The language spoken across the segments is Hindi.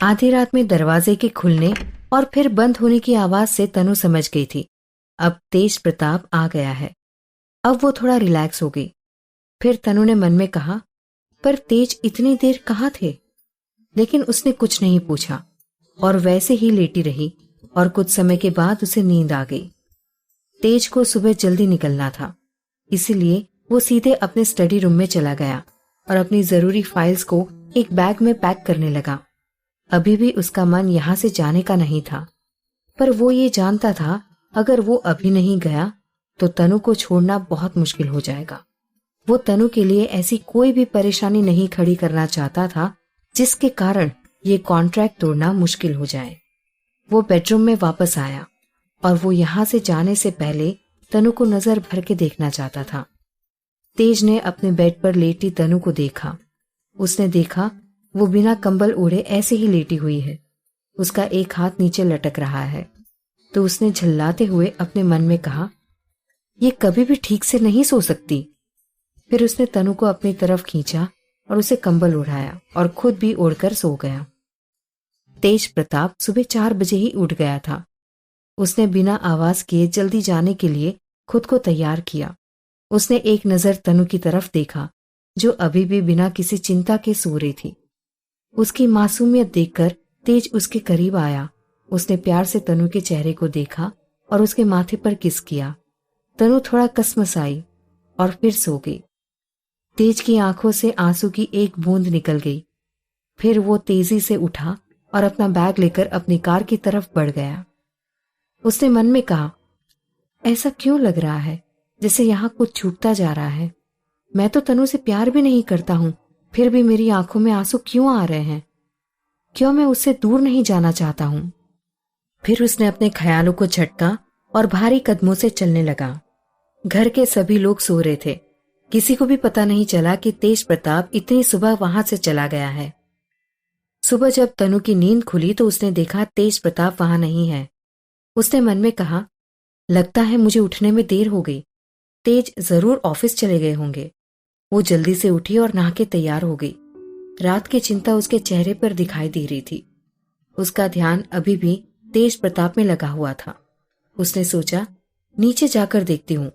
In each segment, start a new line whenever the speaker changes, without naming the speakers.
आधी रात में दरवाजे के खुलने और फिर बंद होने की आवाज से तनु समझ गई थी अब तेज प्रताप आ गया है। अब वो थोड़ा रिलैक्स हो गई। फिर तनु ने मन में कहा, पर तेज इतनी देर कहाँ थे? लेकिन उसने कुछ नहीं पूछा और वैसे ही लेटी रही और कुछ समय के बाद उसे नींद आ गई। तेज को सुबह जल्दी निकलना था, इसीलिए वो सीधे अपने स्टडी रूम में चला गया और अपनी जरूरी फाइल्स को एक बैग में पैक करने लगा। अभी भी उसका मन यहां से जाने का नहीं था, पर वो ये जानता था अगर वो अभी नहीं गया तो तनु को छोड़ना बहुत मुश्किल हो जाएगा। वो तनु के लिए ऐसी कोई भी परेशानी नहीं खड़ी करना चाहता था जिसके कारण ये कॉन्ट्रैक्ट तोड़ना मुश्किल हो जाए। वो बेडरूम में वापस आया और वो यहां से जाने से पहले तनु को नजर भर के देखना चाहता था। तेज ने अपने बेड पर लेटी तनु को देखा। उसने देखा वो बिना कंबल ओढ़े ऐसे ही लेटी हुई है। उसका एक हाथ नीचे लटक रहा है, तो उसने झल्लाते हुए अपने मन में कहा, ये कभी भी ठीक से नहीं सो सकती। फिर उसने तनु को अपनी तरफ खींचा और उसे कंबल ओढ़ाया और खुद भी ओढ़कर सो गया। तेज प्रताप सुबह 4 बजे ही उठ गया था। उसने बिना आवाज किए जल्दी जाने के लिए खुद को तैयार किया। उसने एक नजर तनु की तरफ देखा, जो अभी भी बिना किसी चिंता के सो रही थी। उसकी मासूमियत देखकर तेज उसके करीब आया। उसने प्यार से तनु के चेहरे को देखा और उसके माथे पर किस किया। तनु थोड़ा कसमसाई और फिर सो गई। तेज की आंखों से आंसू की एक बूंद निकल गई। फिर वो तेजी से उठा और अपना बैग लेकर अपनी कार की तरफ बढ़ गया। उसने मन में कहा, ऐसा क्यों लग रहा है जैसे यहां कुछ छूटता जा रहा है। मैं तो तनु से प्यार भी नहीं करता हूं, फिर भी मेरी आंखों में आंसू क्यों आ रहे हैं? क्यों मैं उससे दूर नहीं जाना चाहता हूं? फिर उसने अपने ख्यालों को झटका और भारी कदमों से चलने लगा। घर के सभी लोग सो रहे थे। किसी को भी पता नहीं चला कि तेज प्रताप इतनी सुबह वहां से चला गया है। सुबह जब तनु की नींद खुली तो उसने देखा तेज प्रताप वहां नहीं है। उसने मन में कहा, लगता है मुझे उठने में देर हो गई। तेज जरूर ऑफिस चले गए होंगे। वो जल्दी से उठी और नहा के तैयार हो गई। रात की चिंता उसके चेहरे पर दिखाई दे रही थी। उसका ध्यान अभी भी तेज प्रताप में लगा हुआ था। उसने सोचा, नीचे जाकर देखती हूं,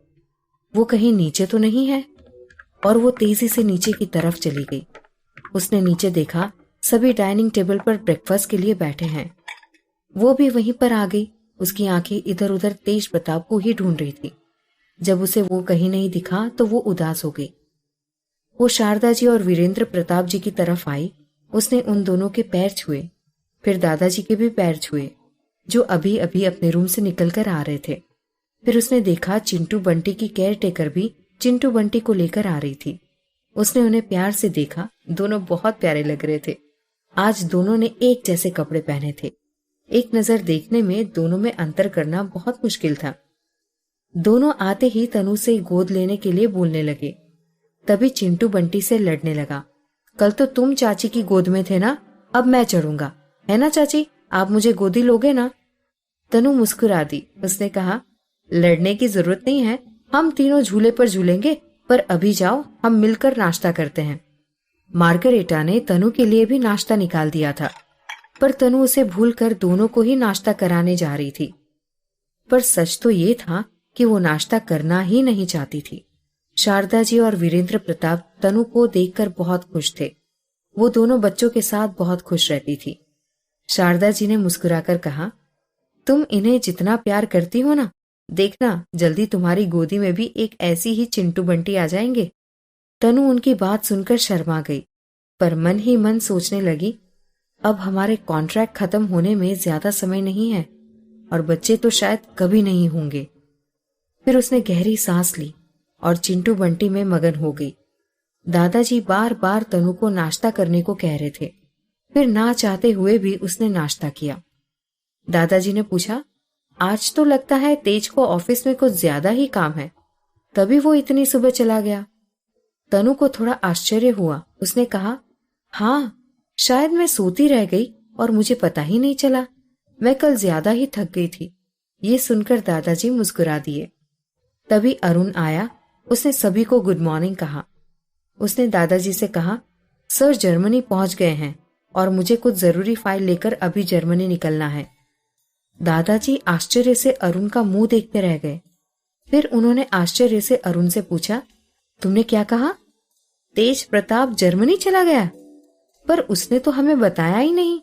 वो कहीं नीचे तो नहीं है। और वो तेजी से नीचे की तरफ चली गई। उसने नीचे देखा, सभी डाइनिंग टेबल पर ब्रेकफास्ट के लिए बैठे हैं। वो भी वहीं पर आ गई। उसकी आंखें इधर उधर तेज प्रताप को ही ढूंढ रही थी। जब उसे वो कहीं नहीं दिखा तो वो उदास हो गई। वो शारदा जी और वीरेंद्र प्रताप जी की तरफ आई। उसने उन दोनों के पैर छुए, फिर दादाजी के भी पैर छुए, जो अभी अभी अपने रूम से निकलकर आ रहे थे। फिर उसने देखा चिंटू बंटी की केयर टेकर भी चिंटू बंटी को लेकर आ रही थी। उसने उन्हें प्यार से देखा। दोनों बहुत प्यारे लग रहे थे। आज दोनों ने एक जैसे कपड़े पहने थे। एक नजर देखने में दोनों में अंतर करना बहुत मुश्किल था। दोनों आते ही तनु से गोद लेने के लिए बोलने लगे। तभी चिंटू बंटी से लड़ने लगा। कल तो तुम चाची की गोद में थे ना, अब मैं चढ़ूंगा, है ना चाची? आप मुझे गोदी लोगे ना? तनु मुस्कुरा दी। उसने कहा, लड़ने की जरूरत नहीं है, हम तीनों झूले पर झूलेंगे, पर अभी जाओ, हम मिलकर नाश्ता करते हैं। मार्गरेटा ने तनु के लिए भी नाश्ता निकाल दिया था, पर तनु उसे भूलकर दोनों को ही नाश्ता कराने जा रही थी। पर सच तो ये था कि वो नाश्ता करना ही नहीं चाहती थी। शारदा जी और वीरेंद्र प्रताप तनु को देखकर बहुत खुश थे। वो दोनों बच्चों के साथ बहुत खुश रहती थी। शारदा जी ने मुस्कुराकर कहा, तुम इन्हें जितना प्यार करती हो ना, देखना जल्दी तुम्हारी गोदी में भी एक ऐसी ही चिंटू बंटी आ जाएंगे। तनु उनकी बात सुनकर शर्मा गई, पर मन ही मन सोचने लगी, अब हमारे कॉन्ट्रैक्ट खत्म होने में ज्यादा समय नहीं है और बच्चे तो शायद कभी नहीं होंगे। फिर उसने गहरी सांस ली और चिंटू बंटी में मगन हो गई। दादाजी बार बार तनु को नाश्ता करने को कह रहे थे, फिर ना चाहते हुए भी उसने नाश्ता किया। दादाजी ने पूछा, आज तो लगता है तेज को ऑफिस में कुछ ज्यादा ही काम है, तभी वो इतनी सुबह चला गया। तनु को थोड़ा आश्चर्य हुआ। उसने कहा, हाँ, शायद मैं सोती रह गई और मुझे पता ही नहीं चला। मैं कल ज्यादा ही थक गई थी। ये सुनकर दादाजी मुस्कुरा दिए। तभी अरुण आया। उसने सभी को गुड मॉर्निंग कहा। उसने दादाजी से कहा, सर जर्मनी पहुंच गए हैं, और मुझे कुछ जरूरी फाइल लेकर अभी जर्मनी निकलना है। दादाजी आश्चर्य से अरुण का मुंह देखते रह गए। फिर उन्होंने आश्चर्य से अरुण से पूछा, तुमने क्या कहा? तेज प्रताप जर्मनी चला गया? पर उसने तो हमें बताया ही नहीं।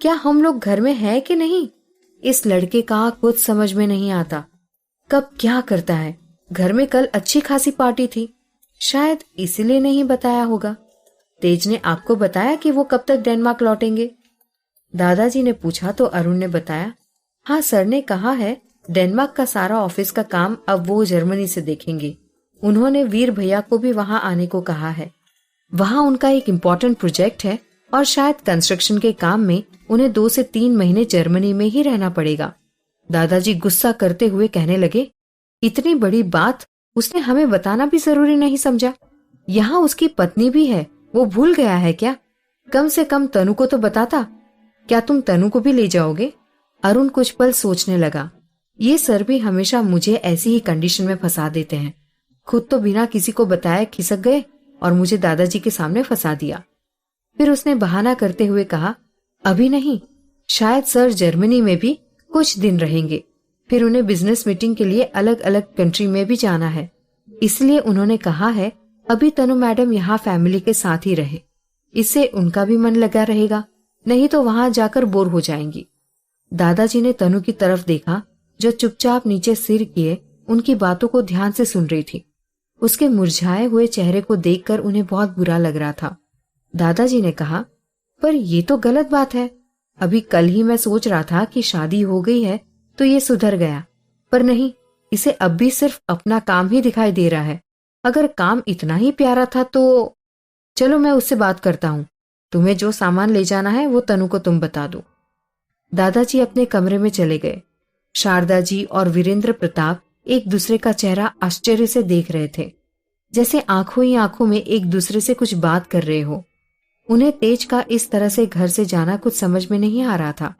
क्या हम लोग घर में है कि नहीं? इस लड़के का कुछ समझ में नहीं आता। कब क्या करता है? घर में कल अच्छी खासी पार्टी थी, शायद इसीलिए नहीं बताया होगा। तेज ने आपको बताया कि वो कब तक डेनमार्क लौटेंगे? दादाजी ने पूछा तो अरुण ने बताया, हाँ सर ने कहा है डेनमार्क का सारा ऑफिस का काम अब वो जर्मनी से देखेंगे। उन्होंने वीर भैया को भी वहां आने को कहा है। वहां उनका एक इम्पोर्टेंट प्रोजेक्ट है और शायद कंस्ट्रक्शन के काम में उन्हें 2 से 3 महीने जर्मनी में ही रहना पड़ेगा। दादाजी गुस्सा करते हुए कहने लगे, इतनी बड़ी बात उसने हमें बताना भी जरूरी नहीं समझा। यहाँ उसकी पत्नी भी है, वो भूल गया है क्या? कम से कम तनु को तो बताता। क्या तुम तनु को भी ले जाओगे? अरुण कुछ पल सोचने लगा। ये सर भी हमेशा मुझे ऐसी ही कंडीशन में फंसा देते हैं। खुद तो बिना किसी को बताए खिसक गए और मुझे दादाजी के सामने फंसा दिया। फिर उसने बहाना करते हुए कहा, अभी नहीं, शायद सर जर्मनी में भी कुछ दिन रहेंगे। फिर उन्हें बिजनेस मीटिंग के लिए अलग अलग कंट्री में भी जाना है, इसलिए उन्होंने कहा है अभी तनु मैडम यहाँ फैमिली के साथ ही रहे। इससे उनका भी मन लगा रहेगा, नहीं तो वहां जाकर बोर हो जाएंगी। दादाजी ने तनु की तरफ देखा जो चुपचाप नीचे सिर किए उनकी बातों को ध्यान से सुन रही थी। उसके मुरझाए हुए चेहरे को देखकर उन्हें बहुत बुरा लग रहा था। दादाजी ने कहा, पर ये तो गलत बात है। अभी कल ही मैं सोच रहा था कि शादी हो गई है तो ये सुधर गया, पर नहीं, इसे अब भी सिर्फ अपना काम ही दिखाई दे रहा है। अगर काम इतना ही प्यारा था तो चलो मैं उससे बात करता हूँ। तुम्हें जो सामान ले जाना है वो तनु को तुम बता दो। दादाजी अपने कमरे में चले गए। शारदा जी और वीरेंद्र प्रताप एक दूसरे का चेहरा आश्चर्य से देख रहे थे, जैसे आंखों ही आंखों में एक दूसरे से कुछ बात कर रहे हो। उन्हें तेज का इस तरह से घर से जाना कुछ समझ में नहीं आ रहा था,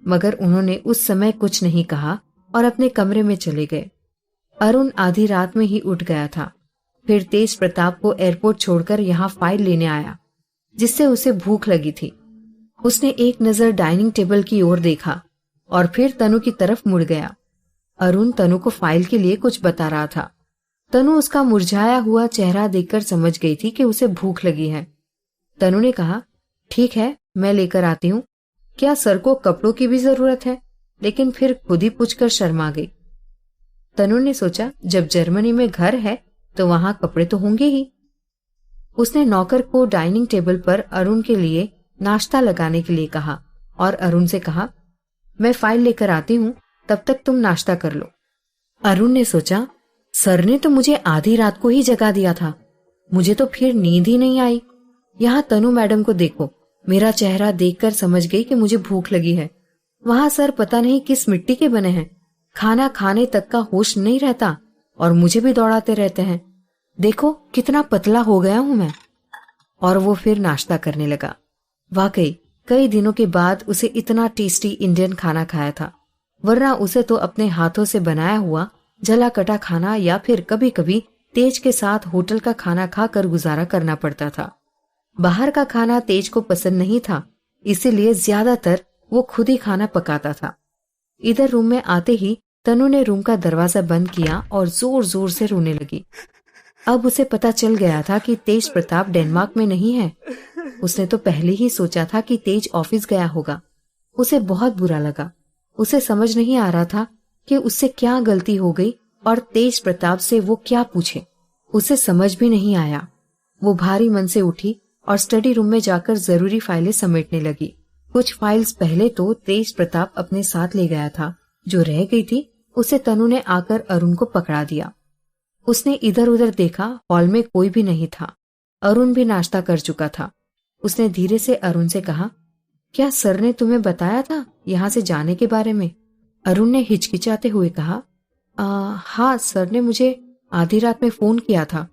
मगर उन्होंने उस समय कुछ नहीं कहा और अपने कमरे में चले गए। अरुण आधी रात में ही उठ गया था। फिर तेज प्रताप को एयरपोर्ट छोड़कर यहाँ फाइल लेने आया, जिससे उसे भूख लगी थी। उसने एक नजर डाइनिंग टेबल की ओर देखा और फिर तनु की तरफ मुड़ गया। अरुण तनु को फाइल के लिए कुछ बता रहा था। तनु उसका मुरझाया हुआ चेहरा देखकर समझ गई थी कि उसे भूख लगी है। तनु ने कहा, ठीक है, मैं लेकर आती हूँ। क्या सर को कपड़ों की भी जरूरत है? लेकिन फिर खुद ही पूछकर शर्मा गई। तनु ने सोचा, जब जर्मनी में घर है तो वहां कपड़े तो होंगे ही। उसने नौकर को डाइनिंग टेबल पर अरुण के लिए नाश्ता लगाने के लिए कहा और अरुण से कहा, मैं फाइल लेकर आती हूँ, तब तक तुम नाश्ता कर लो। अरुण ने सोचा, सर ने तो मुझे आधी रात को ही जगा दिया था, मुझे तो फिर नींद ही नहीं आई। यहाँ तनु मैडम को देखो, मेरा चेहरा देखकर समझ गई कि मुझे भूख लगी है। वहां सर पता नहीं किस मिट्टी के बने हैं, खाना खाने तक का होश नहीं रहता और मुझे भी दौड़ाते रहते हैं। देखो कितना पतला हो गया हूं मैं। और वो फिर नाश्ता करने लगा। वाकई कई दिनों के बाद उसे इतना टेस्टी इंडियन खाना खाया था, वरना उसे तो अपने हाथों से बनाया हुआ जला कटा खाना या फिर कभी कभी तेज के साथ होटल का खाना खाकर गुजारा करना पड़ता था। बाहर का खाना तेज को पसंद नहीं था, इसीलिए ज्यादातर वो खुद ही खाना पकाता था। इधर रूम में आते ही तनु ने रूम का दरवाजा बंद किया और जोर जोर से रोने लगी। अब उसे पता चल गया था कि तेज प्रताप डेनमार्क में नहीं है। उसने तो पहले ही सोचा था कि तेज ऑफिस गया होगा। उसे बहुत बुरा लगा। उसे समझ नहीं आ रहा था कि उससे क्या गलती हो गई और तेज प्रताप से वो क्या पूछे। उसे समझ भी नहीं आया। वो भारी मन से उठी और स्टडी रूम में जाकर जरूरी फाइलें समेटने लगी। कुछ फाइल्स पहले तो तेज प्रताप अपने साथ ले गया था, जो रह गई थी उसे तनु ने आकर अरुण को पकड़ा दिया। उसने इधर उधर देखा, हॉल में कोई भी नहीं था। अरुण भी नाश्ता कर चुका था। उसने धीरे से अरुण से कहा, क्या सर ने तुम्हें बताया था यहाँ से जाने के बारे में? अरुण ने हिचकिचाते हुए कहा, हाँ सर ने मुझे आधी रात में फोन किया था।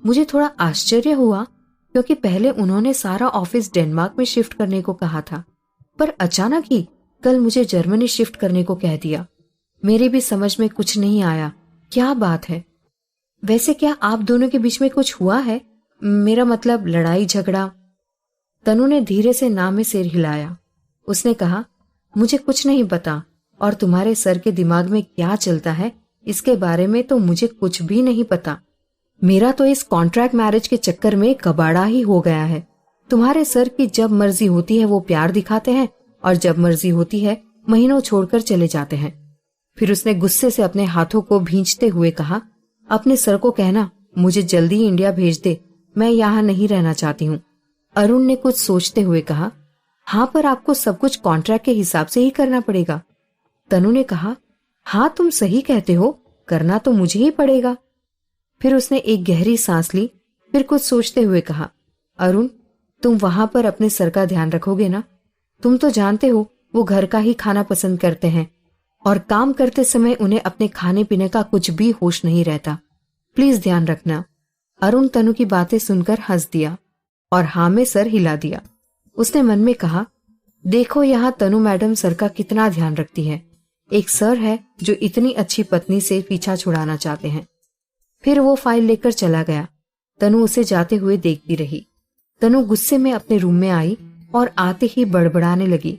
मुझे थोड़ा आश्चर्य हुआ क्योंकि पहले उन्होंने सारा ऑफिस डेनमार्क में शिफ्ट करने को कहा था, पर अचानक ही कल मुझे जर्मनी शिफ्ट करने को कह दिया। मेरे भी समझ में कुछ नहीं आया क्या बात है। वैसे क्या आप दोनों के बीच में कुछ हुआ है? मेरा मतलब लड़ाई झगड़ा? तनु ने धीरे से ना में सिर हिलाया। उसने कहा, मुझे कुछ नहीं पता, और तुम्हारे सर के दिमाग में क्या चलता है इसके बारे में तो मुझे कुछ भी नहीं पता। मेरा तो इस कॉन्ट्रैक्ट मैरिज के चक्कर में कबाड़ा ही हो गया है। तुम्हारे सर की जब मर्जी होती है वो प्यार दिखाते हैं, और जब मर्जी होती है महीनों छोड़कर चले जाते हैं। फिर उसने गुस्से से अपने हाथों को भींचते हुए कहा, अपने सर को कहना मुझे जल्दी ही इंडिया भेज दे, मैं यहाँ नहीं रहना चाहती हूँ। अरुण ने कुछ सोचते हुए कहा, हाँ, पर आपको सब कुछ कॉन्ट्रैक्ट के हिसाब से ही करना पड़ेगा। तनु ने कहा, हाँ तुम सही कहते हो, करना तो मुझे ही पड़ेगा। फिर उसने एक गहरी सांस ली, फिर कुछ सोचते हुए कहा, अरुण तुम वहां पर अपने सर का ध्यान रखोगे ना? तुम तो जानते हो वो घर का ही खाना पसंद करते हैं, और काम करते समय उन्हें अपने खाने पीने का कुछ भी होश नहीं रहता। प्लीज ध्यान रखना। अरुण तनु की बातें सुनकर हंस दिया और हाँ में सर हिला दिया। उसने मन में कहा, देखो यहाँ तनु मैडम सर का कितना ध्यान रखती है। एक सर है जो इतनी अच्छी पत्नी से पीछा छुड़ाना चाहते हैं। फिर वो फाइल लेकर चला गया। तनु उसे जाते हुए देखती रही। तनु गुस्से में अपने रूम में आई और आते ही बड़बड़ाने लगी,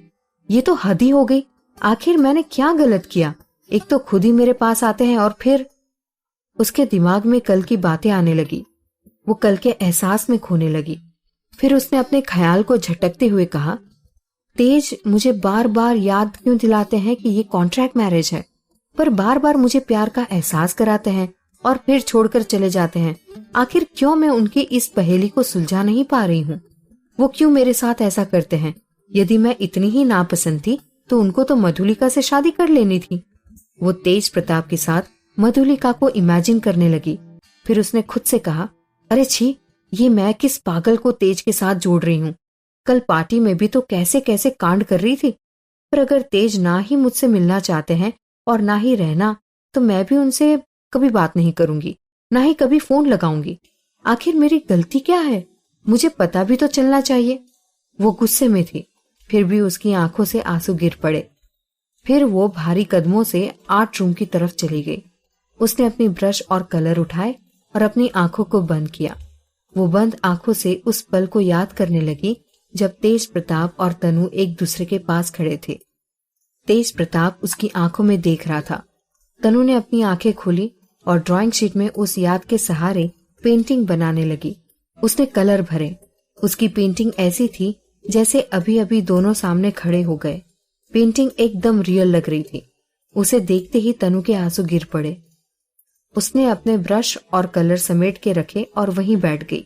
ये तो हद ही हो गई। आखिर मैंने क्या गलत किया? एक तो खुद ही मेरे पास आते हैं और फिर। उसके दिमाग में कल की बातें आने लगी। वो कल के एहसास में खोने लगी। फिर उसने अपने ख्याल को झटकते हुए कहा, तेज मुझे बार बार याद क्यों दिलाते हैं कि ये कॉन्ट्रैक्ट मैरिज है, पर बार बार मुझे प्यार का एहसास कराते हैं और फिर छोड़कर चले जाते हैं। आखिर क्यों मैं उनकी इस पहेली को सुलझा नहीं पा रही हूँ? वो क्यों मेरे साथ ऐसा करते हैं? यदि मैं इतनी ही नापसंद थी तो उनको तो मधुलिका से शादी कर लेनी थी। वो तेज प्रताप के साथ मधुलिका को इमेजिन करने लगी। फिर उसने खुद से कहा, अरे छी, ये मैं किस पागल को तेज के साथ जोड़ रही हूँ। कल पार्टी में भी तो कैसे कैसे कांड कर रही थी। पर अगर तेज ना ही मुझसे मिलना चाहते हैं और ना ही रहना, तो मैं भी उनसे कभी बात नहीं करूंगी, ना ही कभी फोन लगाऊंगी। आखिर मेरी गलती क्या है? मुझे पता भी तो चलना चाहिए। वो गुस्से में थी, फिर भी उसकी आंखों से आंसू गिर पड़े। फिर वो भारी कदमों से आर्ट रूम की तरफ चली गई। उसने अपनी ब्रश और कलर उठाए और अपनी आंखों को बंद किया। वो बंद आंखों से उस पल को याद करने लगी जब तेज प्रताप और तनु एक दूसरे के पास खड़े थे। तेज प्रताप उसकी आंखों में देख रहा था। तनु ने अपनी आंखें खोली और ड्राइंग शीट में उस याद के सहारे पेंटिंग बनाने लगी। उसने कलर भरे। उसकी पेंटिंग ऐसी थी जैसे अभी अभी दोनों सामने खड़े हो गए। पेंटिंग एकदम रियल लग रही थी। उसे देखते ही तनु के आंसू गिर पड़े। उसने अपने ब्रश और कलर समेट के रखे और वहीं बैठ गई।